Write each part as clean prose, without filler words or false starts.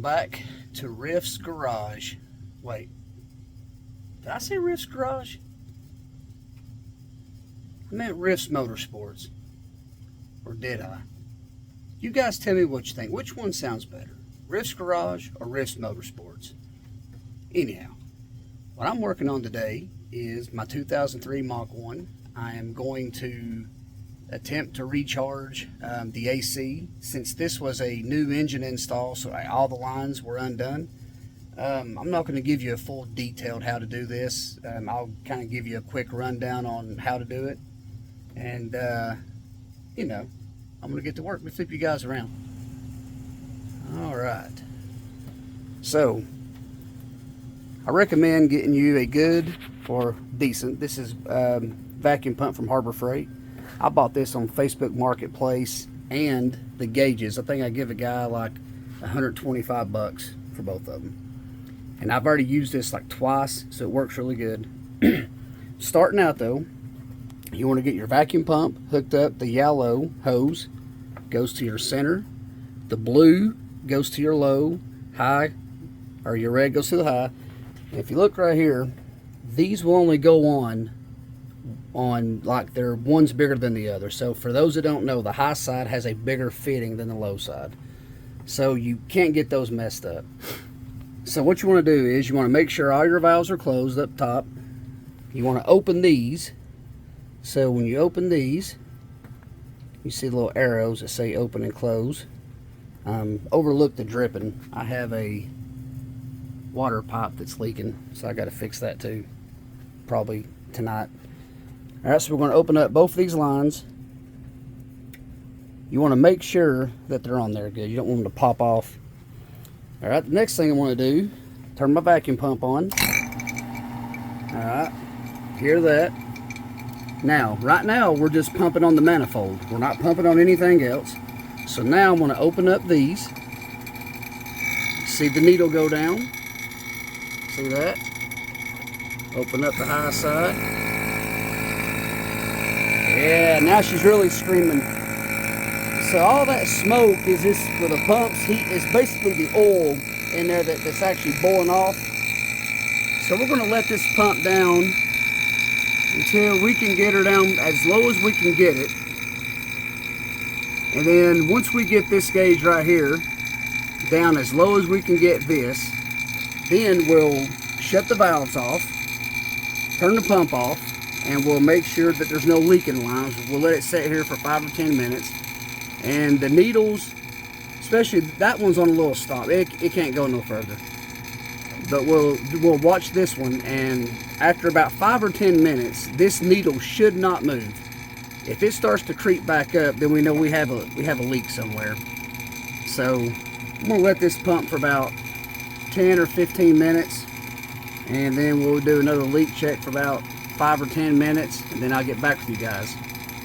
back to Riff's Garage. Wait, did I say Riff's Garage? I meant Riff's Motorsports. Or did I? You guys tell me what you think. Which one sounds better? Riff's Garage or Riff's Motorsports? Anyhow, what I'm working on today is my 2003 Mach 1. I am going to attempt to recharge the AC, since this was a new engine install, so all the lines were undone. I'm not going to give you a full detailed how to do this. I'll kind of give you a quick rundown on how to do it, and you know, I'm going to get to work. Let me flip you guys around. Alright, so I recommend getting you a good or decent, this is vacuum pump from Harbor Freight. I bought this on Facebook Marketplace, and the gauges, I think I give a guy like 125 bucks for both of them. And I've already used this like twice, so it works really good. Starting out though, you want to get your vacuum pump hooked up. The yellow hose goes to your center, the blue goes to your low, high, or your red goes to the high. And if you look right here, these will only go on like they're one's bigger than the other. So for those that don't know, the high side has a bigger fitting than the low side, so you can't get those messed up. So what you want to do is you want to make sure all your valves are closed up top. You want to open these. So when you open these, you see little arrows that say open and close. Overlook the dripping. I have a water pipe that's leaking, so I got to fix that too, probably tonight. Alright, so we're going to open up both of these lines. You want to make sure that they're on there good. You don't want them to pop off. Alright, the next thing I want to do, turn my vacuum pump on. Alright, hear that. Now, right now, we're just pumping on the manifold. We're not pumping on anything else. So now I'm going to open up these. See the needle go down? See that? Open up the high side. Yeah, now she's really screaming. So all that smoke is this for the pump's heat. Is basically the oil in there that's actually boiling off. So we're going to let this pump down until we can get her down as low as we can get it. And then once we get this gauge right here down as low as we can get this, then we'll shut the valves off, turn the pump off, and we'll make sure that there's no leaking lines. We'll let it sit here for 5 or 10 minutes. And the needles, especially that one's on a little stop. It can't go no further. But we'll watch this one, and after about 5 or 10 minutes, this needle should not move. If it starts to creep back up, then we know we have a leak somewhere. So I'm gonna let this pump for about 10 or 15 minutes, and then we'll do another leak check for about 5 or 10 minutes, and then I'll get back with you guys.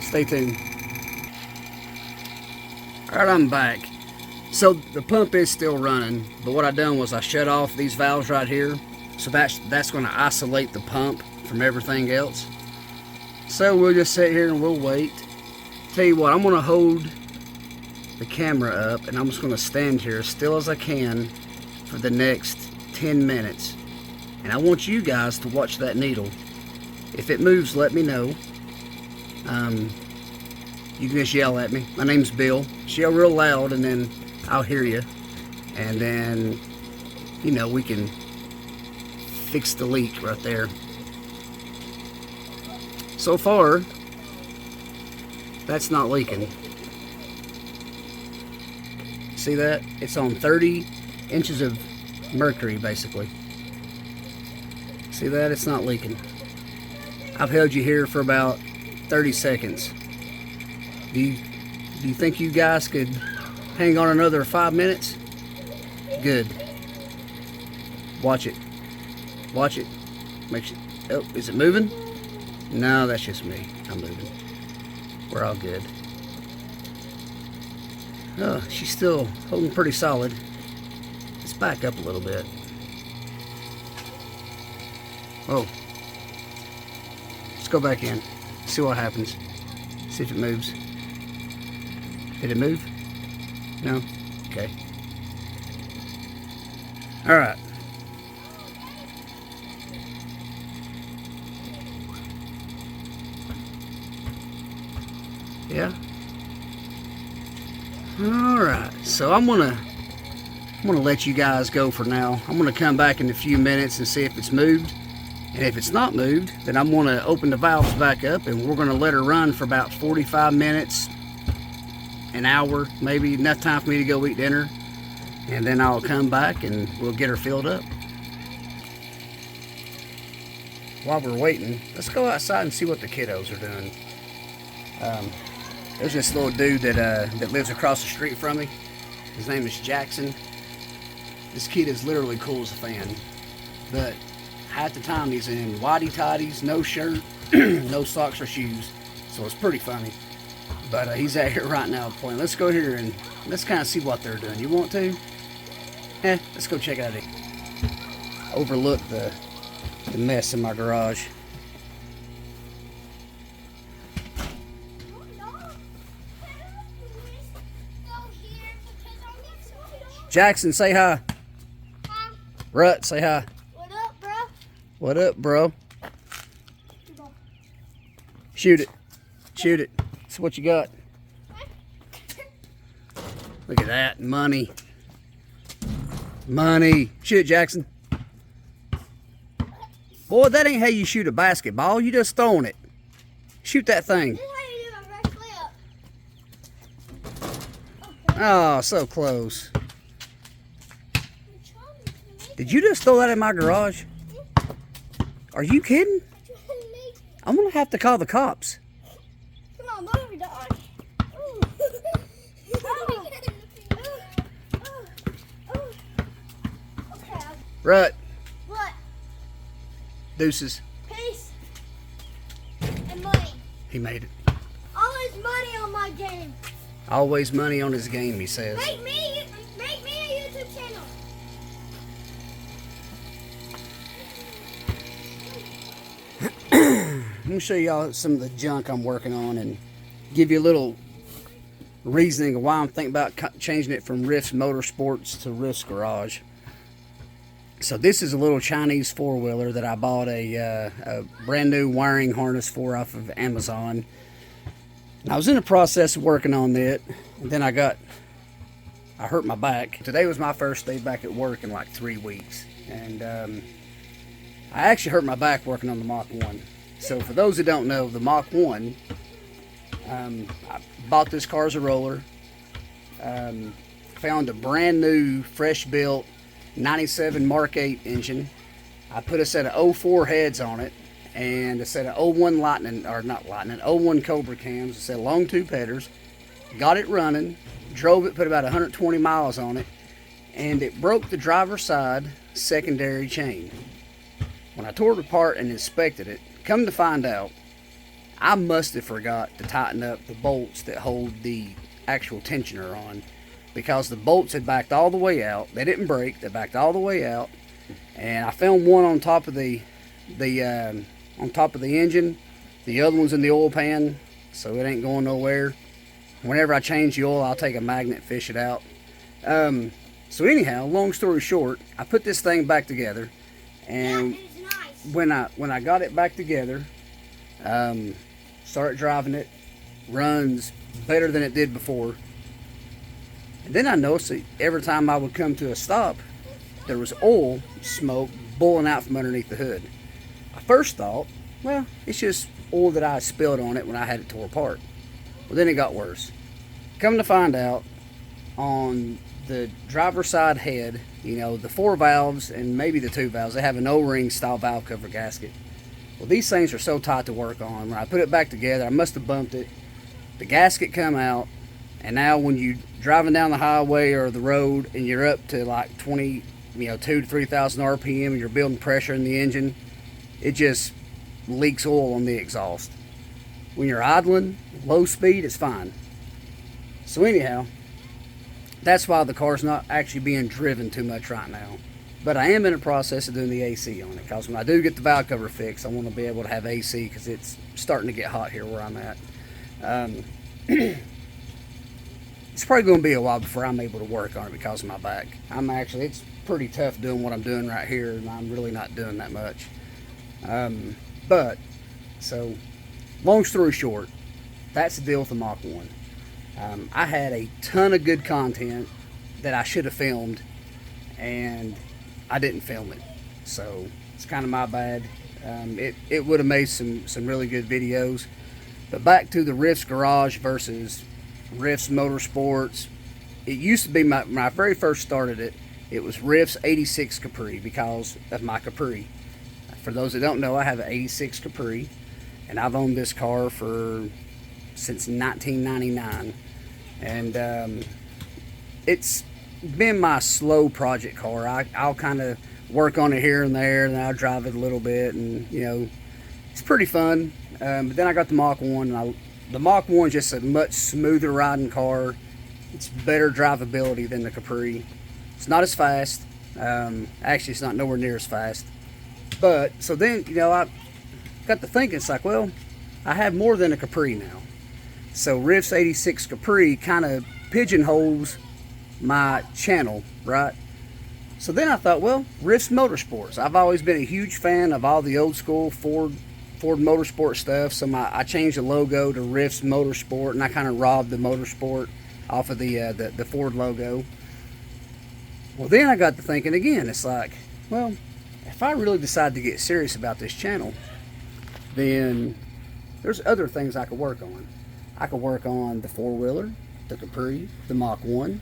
Stay tuned. Alright, I'm back. So the pump is still running, but what I done was I shut off these valves right here, so that's going to isolate the pump from everything else. So we'll just sit here and we'll wait. Tell you what, I'm going to hold the camera up, and I'm just going to stand here as still as I can for the next 10 minutes. And I want you guys to watch that needle. If it moves, let me know. You can just yell at me. My name's Bill. Just yell real loud, and then I'll hear you. And then, you know, we can fix the leak right there. So far, that's not leaking. See that? It's on 30 inches of mercury, basically. See that? It's not leaking. I've held you here for about 30 seconds. Do you think you guys could hang on another 5 minutes? Good. Watch it. Watch it. Make sure. Oh, is it moving? No, that's just me. I'm moving. We're all good. Oh, she's still holding pretty solid. Let's back up a little bit. Oh. Let's go back in. See what happens. See if it moves. Did it move? No? Okay. All right. Yeah. All right. So I'm gonna let you guys go for now. I'm gonna come back in a few minutes and see if it's moved. And if it's not moved, then I'm gonna open the valves back up and we're gonna let her run for about 45 minutes, an hour, maybe enough time for me to go eat dinner. And then I'll come back and we'll get her filled up. While we're waiting, let's go outside and see what the kiddos are doing. There's this little dude that lives across the street from me. His name is Jackson. This kid is literally cool as a fan, but half the time he's in whitey tighties, no shirt, no socks or shoes, so it's pretty funny. But he's out here right now playing. Let's go here and let's kind of see what they're doing. You want to? Let's go check out it. Overlook the mess in my garage. Jackson, say hi. Hi. Rut, say hi. What up, bro? What up, bro? Shoot it. Shoot it. That's what you got. Look at that. Money. Money. Shoot it, Jackson. Boy, that ain't how you shoot a basketball. You just throwing it. Shoot that thing. This is how you do a reverse flip. Okay. Oh, so close. Did you just throw that in my garage? Are you kidding? I'm gonna have to call the cops. Come on, move, dog. Okay. Rut. What? Deuces. Peace. And money. He made it. Always money on my game. Always money on his game, he says. Make me a YouTube channel. Let me show y'all some of the junk I'm working on and give you a little reasoning of why I'm thinking about changing it from Riff's Motorsports to Riff's Garage. So this is a little Chinese four-wheeler that I bought a brand new wiring harness for off of Amazon. And I was in the process of working on it, and then I hurt my back. Today was my first day back at work in like 3 weeks, and I actually hurt my back working on the Mach 1. So for those who don't know, the Mach 1, I bought this car as a roller, found a brand new, fresh built 97 Mark 8 engine. I put a set of 04 heads on it and a set of 01 Lightning, or not Lightning, 01 Cobra cams, a set of long tube headers. Got it running, drove it, put about 120 miles on it, and it broke the driver's side secondary chain. When I tore it apart and inspected it, come to find out, I must have forgot to tighten up the bolts that hold the actual tensioner on, because the bolts had backed all the way out. They didn't break, they backed all the way out, and I found one on top of the engine. The other one's in the oil pan, so it ain't going nowhere. Whenever I change the oil, I'll take a magnet and fish it out. So anyhow, long story short, I put this thing back together, and Yeah, it's nice. when I got it back together, started driving it, runs better than it did before. And then I noticed that every time I would come to a stop, there was oil smoke boiling out from underneath the hood. I first thought, well, it's just oil that I spilled on it when I had it tore apart. Well, then it got worse. Come to find out, on the driver's side head, you know, the 4 valves and maybe the 2 valves, they have an O-ring style valve cover gasket. Well, these things are so tight to work on. When I put it back together, I must have bumped it. The gasket come out, and now when you driving down the highway or the road and you're up to like 2 to 3,000 RPM and you're building pressure in the engine, it just leaks oil on the exhaust. When you're idling, low speed, it's fine. So anyhow, that's why the car's not actually being driven too much right now. But I am in the process of doing the AC on it, because when I do get the valve cover fixed, I want to be able to have AC, because it's starting to get hot here where I'm at. It's probably going to be a while before I'm able to work on it because of my back. It's pretty tough doing what I'm doing right here, and I'm really not doing that much. But so, long story short, that's the deal with the Mach 1. I had a ton of good content that I should have filmed, and I didn't film it. So it's kind of my bad. It would have made some really good videos. But back to the Riffs Garage versus Riffs Motorsports. It used to be when I very first started it, it was Riffs 86 Capri because of my Capri. For those that don't know, I have an 86 Capri, and I've owned this car since 1999. And it's been my slow project car. I'll kind of work on it here and there, and then I'll drive it a little bit, and you know, it's pretty fun. But then I got the Mach 1, and the Mach 1 is just a much smoother riding car. It's better drivability than the Capri. It's not as fast. Actually, it's not nowhere near as fast. But, so then, you know, I got to thinking, it's like, well, I have more than a Capri now. So Riffs 86 Capri kind of pigeonholes my channel, right? So then I thought, well, Riffs Motorsports. I've always been a huge fan of all the old school Ford Motorsport stuff. So I changed the logo to Riffs Motorsport, and I kind of robbed the Motorsport off of the Ford logo. Well, then I got to thinking again. It's like, well, if I really decide to get serious about this channel, then there's other things I could work on. I could work on the four-wheeler, the Capri, the Mach 1.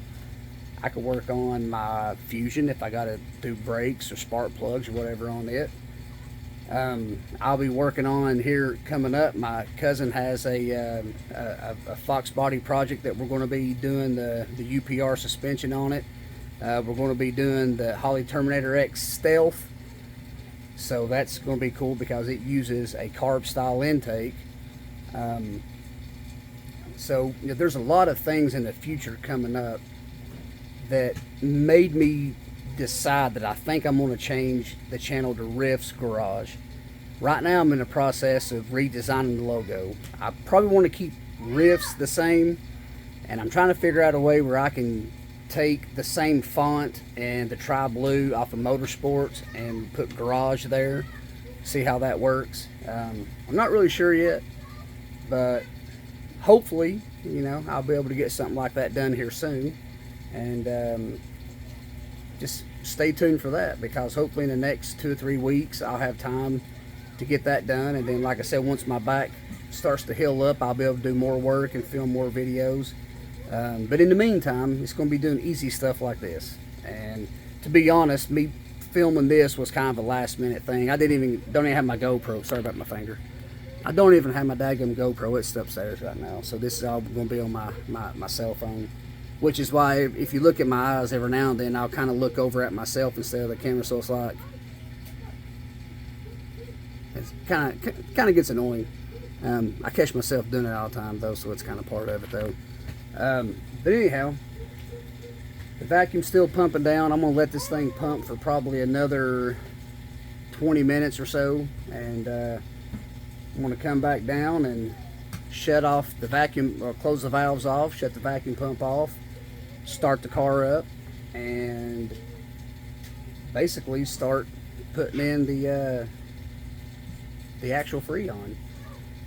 I could work on my Fusion if I got to do brakes or spark plugs or whatever on it. I'll be working on here coming up. My cousin has a Fox body project that we're going to be doing the UPR suspension on it. We're going to be doing the Holley Terminator X Stealth. So that's going to be cool because it uses a carb style intake. So you know, there's a lot of things in the future coming up that made me decide that I think I'm going to change the channel to Riffs Garage. Right now I'm in the process of redesigning the logo. I probably want to keep Riffs the same, and I'm trying to figure out a way where I can take the same font and the tri-blue off of Motorsports and put Garage there, see how that works. I'm not really sure yet, but hopefully, you know, I'll be able to get something like that done here soon. And just stay tuned for that, because hopefully in the next 2 or 3 weeks I'll have time to get that done. And then, like I said, once my back starts to heal up, I'll be able to do more work and film more videos. But in the meantime, it's going to be doing easy stuff like this. And to be honest, me filming this was kind of a last minute thing. I don't even have my GoPro. Sorry about my finger. I don't even have my daggum GoPro. It's upstairs right now. So this is all going to be on my cell phone. Which is why if you look at my eyes every now and then, I'll kind of look over at myself instead of the camera. So it's like, it's kind of gets annoying. I catch myself doing it all the time though, so it's kind of part of it though. But anyhow, the vacuum's still pumping down. I'm gonna let this thing pump for probably another 20 minutes or so, and I'm gonna come back down and shut off the vacuum, or close the valves off, shut the vacuum pump off, start the car up, and basically start putting in the actual Freon.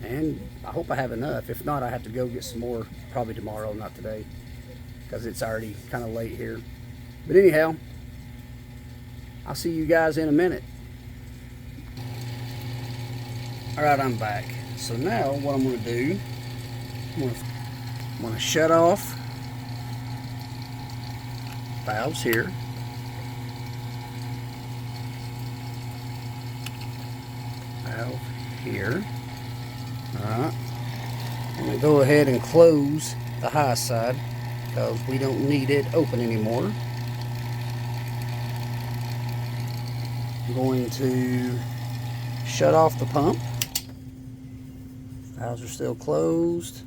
And I hope I have enough. If not, I have to go get some more probably tomorrow, not today, because it's already kind of late here. But anyhow, I'll see you guys in a minute. Alright, I'm back. So now what I'm going to do, I'm going to shut off valves here. Valve here. Alright. I'm going to go ahead and close the high side because we don't need it open anymore. I'm going to shut off the pump. Valves are still closed.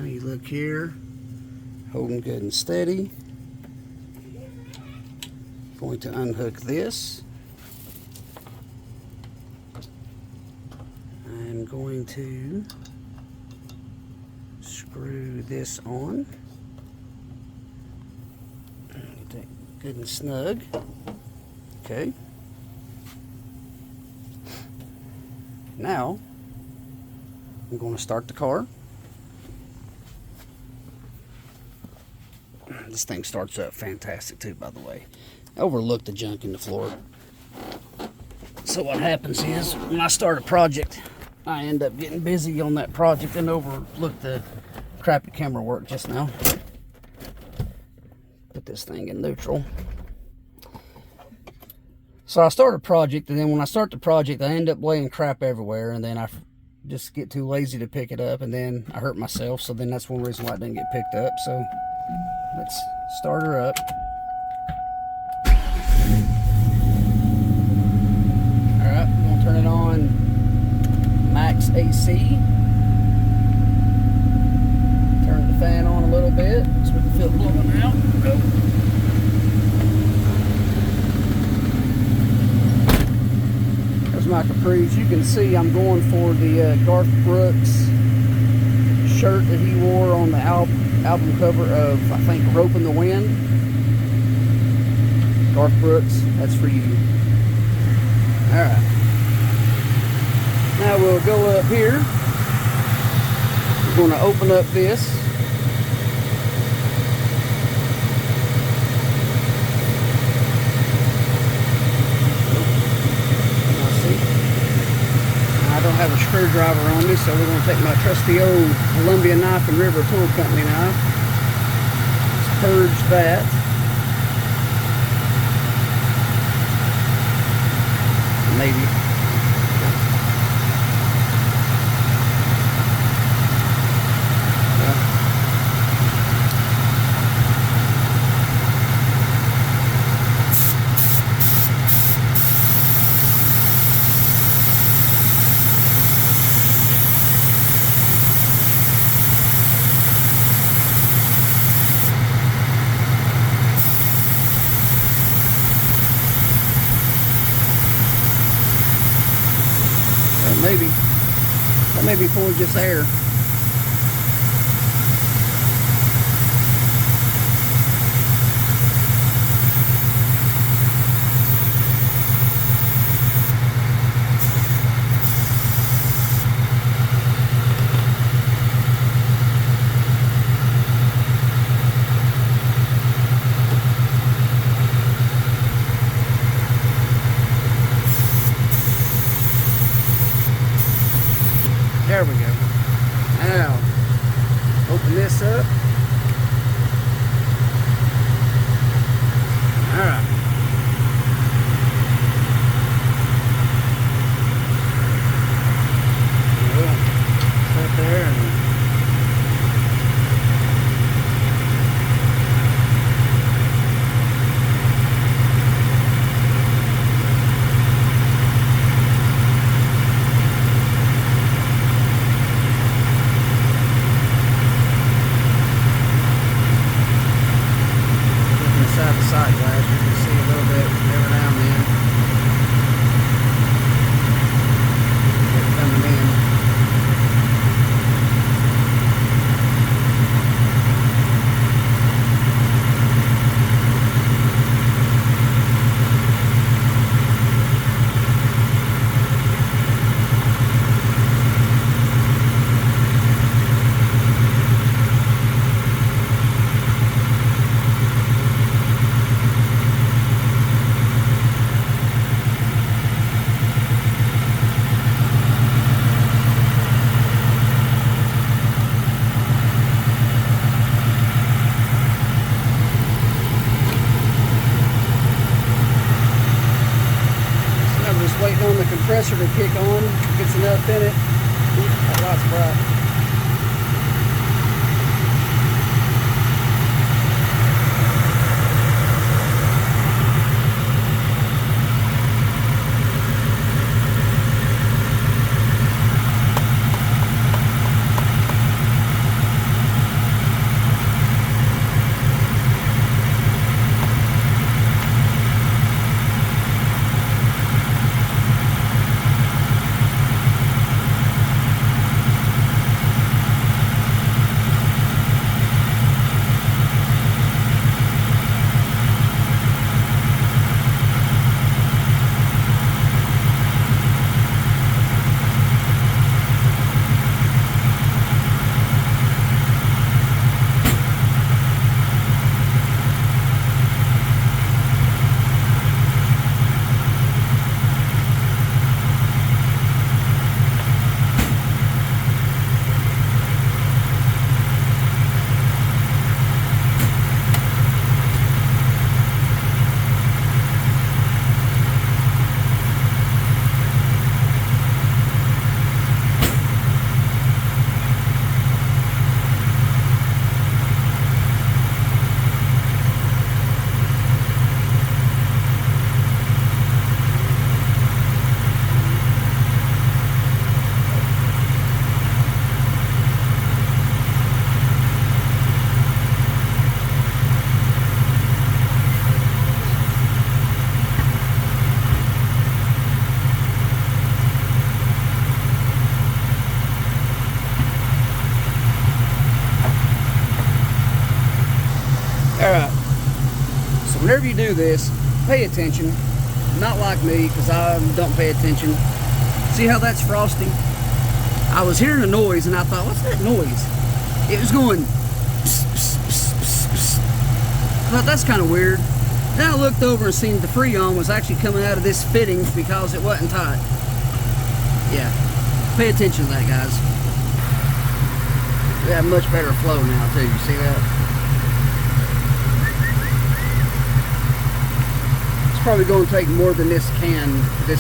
You look here, holding good and steady. Going to unhook this. I'm going to screw this on. Get that Good and snug. Okay. Now, I'm going to start the car. This thing starts up fantastic too, by the way. Overlook the junk in the floor. So what happens is, when I start a project, I end up getting busy on that project and overlook the crappy camera work just now. Put this thing in neutral. So I start a project, and then when I start the project, I end up laying crap everywhere, and then I just get too lazy to pick it up, and then I hurt myself. So then that's one reason why it didn't get picked up. So let's start her up. Alright, I'm going to turn it on max AC. Turn the fan on a little bit so we can feel it blowing out. Go. There's my capris. You can see I'm going for the Garth Brooks shirt that he wore on the album cover of, I think, Rope in the Wind. Garth Brooks, that's for you. Alright. Now we'll go up here. We're going to open up this. I don't have a screwdriver on me, so we're going to take my trusty old Columbia knife and River Tool Company knife. Let's purge that. Maybe. Maybe. That may be full of just air. There we go. Now, open this up. Alright. Sit there and side glass, you can see a little bit every now and then. It's coming in. Waiting on the compressor to kick on. Gets enough in it. That light's bright. whenever you do this, pay attention. Not like me, because I don't pay attention. See how that's frosty? I was hearing a noise and I thought, what's that noise? It was going pss, pss, pss, pss, pss. I thought that's kind of weird. Then I looked over and seen the Freon was actually coming out of this fitting because it wasn't tight. Yeah, pay attention to that, guys. We have much better flow now too, you see that? It's probably going to take more than this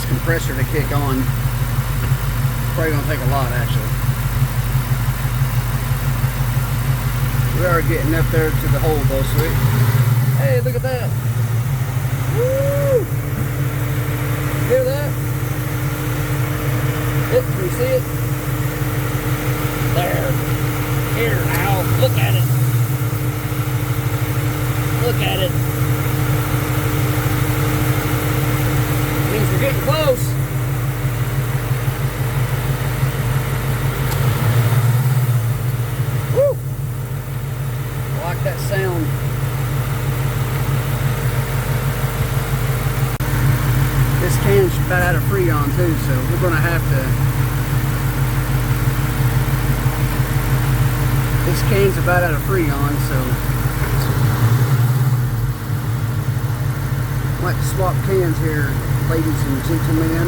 compressor to kick on. It's probably going to take a lot, actually. We are getting up there to the hole though, sweet. Hey, look at that. Woo! Hear that? Yep, can you see it? There. Here now. Look at it. Look at it. Means we're getting close. Woo! I like that sound. This can's about out of Freon too, so we're gonna have to. This can's about out of Freon, so I'd like to swap cans here, ladies and gentlemen.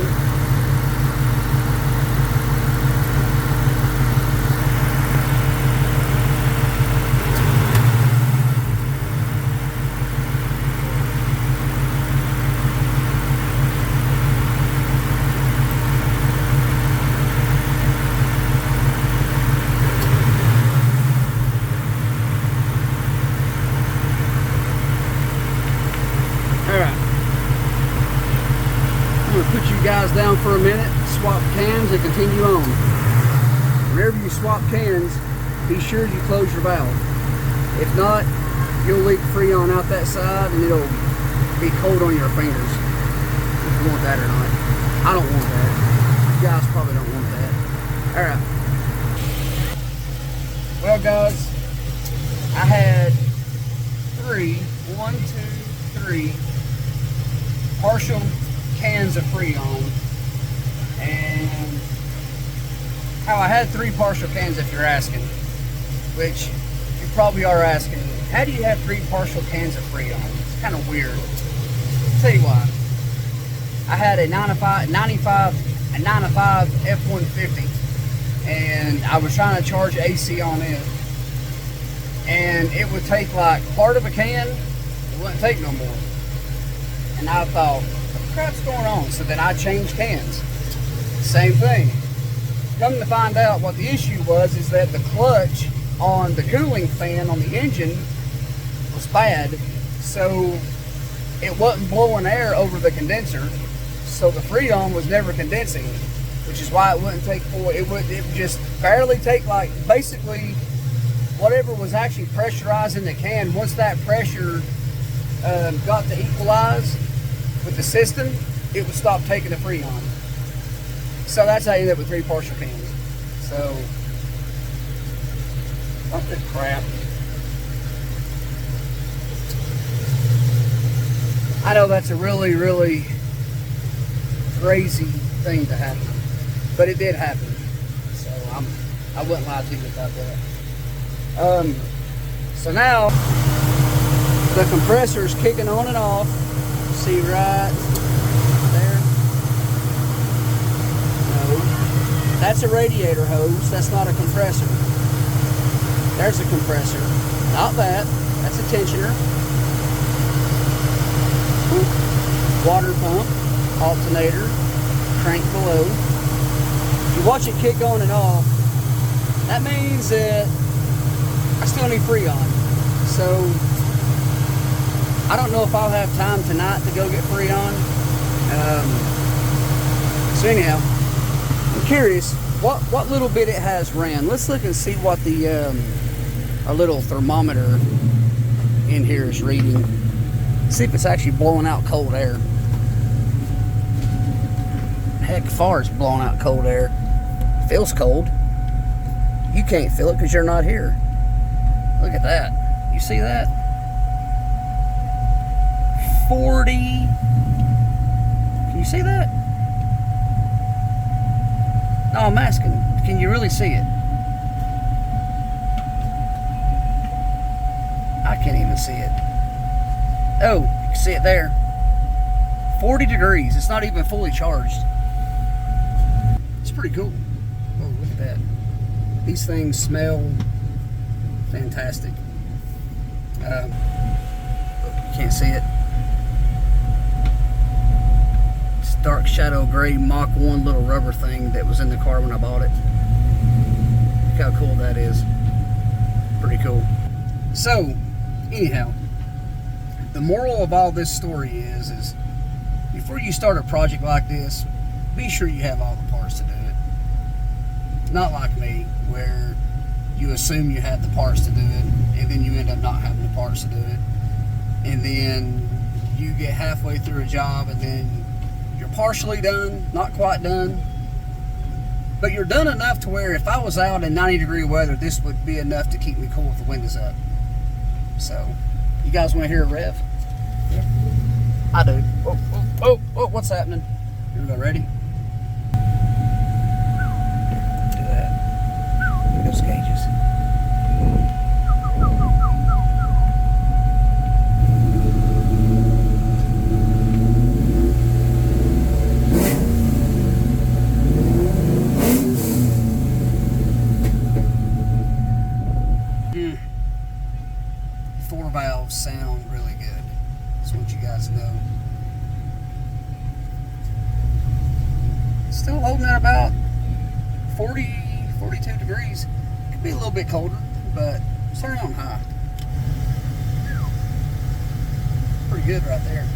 Put you guys down for a minute, swap cans, and continue on. Whenever you swap cans, be sure you close your valve. If not, you'll leak Freon out that side and it'll be cold on your fingers. If you want that or not. I don't want that. You guys probably don't want that. Alright. Well guys, I had three partial cans of Freon, and how I had three partial cans, if you're asking, which you probably are asking, how do you have three partial cans of Freon? It's kind of weird. I'll tell you why. I had a 95 F-150, and I was trying to charge AC on it, and it would take like part of a can, it wouldn't take no more. And I thought, what the crap's going on? So then I changed cans. Same thing. Come to find out what the issue was is that the clutch on the cooling fan on the engine was bad. So it wasn't blowing air over the condenser. So the Freon was never condensing, which is why it wouldn't take full. It would just barely take, like, basically whatever was actually pressurizing the can. Once that pressure got to equalize with the system, it would stop taking the Freon. So that's how you end up with three partial cans. So, what the crap. I know that's a really, really crazy thing to happen, but it did happen. So I wouldn't lie to you about that. So now the compressor is kicking on and off. See right there? No, that's a radiator hose. That's not a compressor. There's a compressor. Not that. That's a tensioner. Water pump, alternator, crank below. If you watch it kick on and off, that means that I still need Freon. So I don't know if I'll have time tonight to go get Freon. So anyhow, I'm curious what little bit it has ran. Let's look and see what the our little thermometer in here is reading. See if it's actually blowing out cold air. Heck, far it's blowing out cold air. Feels cold. You can't feel it because you're not here. Look at that. You see that? 40. Can you see that? No, I'm asking. Can you really see it? I can't even see it. Oh, you can see it there. 40 degrees. It's not even fully charged. It's pretty cool. Oh, look at that. These things smell fantastic. You can't see it. It's dark shadow gray Mach 1 little rubber thing that was in the car when I bought it. Look how cool that is. Pretty cool. So, anyhow, the moral of all this story is before you start a project like this, be sure you have all the parts to do it. Not like me, where you assume you have the parts to do it, and then you end up not having the parts to do it. And then you get halfway through a job, and then you're partially done, not quite done, but you're done enough to where if I was out in 90-degree weather, this would be enough to keep me cool with the windows up. So, you guys want to hear a rev? Yeah. I do. Oh, what's happening? Here we go, ready? Do that. Look at those gauges. Four valves sound really good. Just want you guys to know. Still holding at about 40, 42 degrees. Could be a little bit colder, but it's turning on high. Pretty good right there.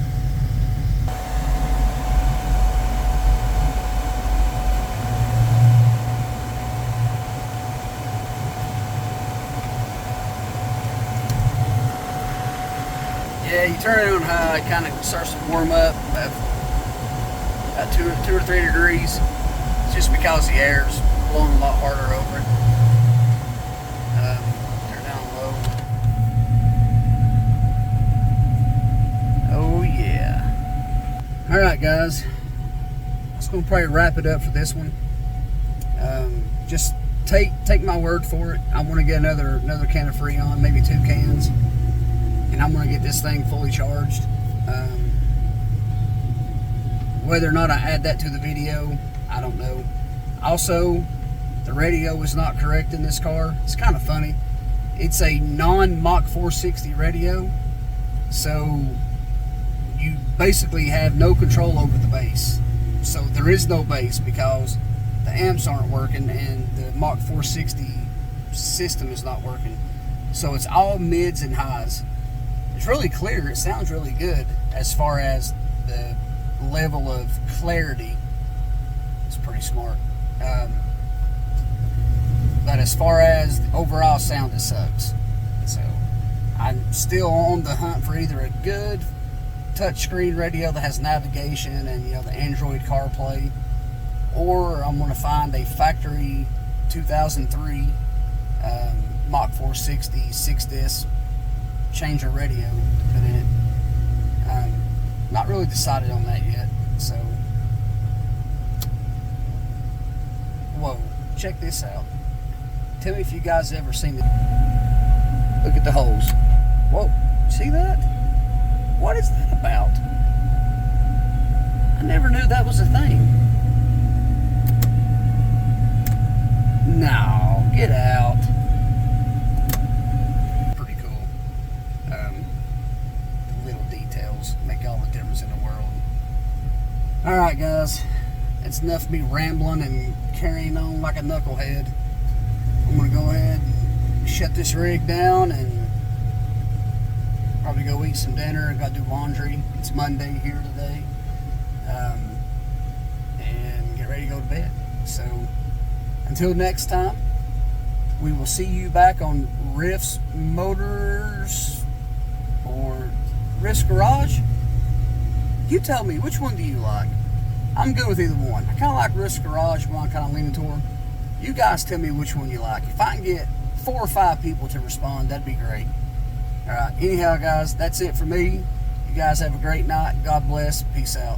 Yeah, you turn it on high, it kind of starts to warm up at 2 or 3 degrees. It's just because the air's blowing a lot harder over it. Turn down low. Oh yeah. Alright guys, I'm just going to probably wrap it up for this one. Just take my word for it. I want to get another can of Freon, maybe 2 cans. And I'm going to get this thing fully charged. Whether or not I add that to the video, I don't know. Also, the radio is not correct in this car. It's kind of funny. It's a non-Mach 460 radio, so you basically have no control over the bass. So there is no bass because the amps aren't working and the Mach 460 system is not working. So it's all mids and highs. It's really clear. It sounds really good as far as the level of clarity. It's pretty smart. But as far as the overall sound, it sucks. So I'm still on the hunt for either a good touchscreen radio that has navigation and the Android CarPlay, or I'm going to find a factory 2003 Mach 460 6-disc changer radio to put in it. Not really decided on that yet. So, whoa, check this out. Tell me if you guys have ever seen it. Look at the holes. Whoa, see that? What is that about? I never knew that was a thing. No, get out. Pretty cool. The little details make all the difference in the world. Alright guys, it's enough of me rambling and carrying on like a knucklehead. I'm going to go ahead and shut this rig down and probably go eat some dinner. I've got to do laundry. It's Monday here today. And get ready to go to bed. So, until next time, we will see you back on Riffs Motors or Riffs Garage. You tell me, which one do you like? I'm good with either one. I kind of like Riffs Garage, one I'm kind of leaning toward. You guys tell me which one you like. If I can get 4 or 5 people to respond, that'd be great. Alright, anyhow guys, that's it for me. You guys have a great night. God bless. Peace out.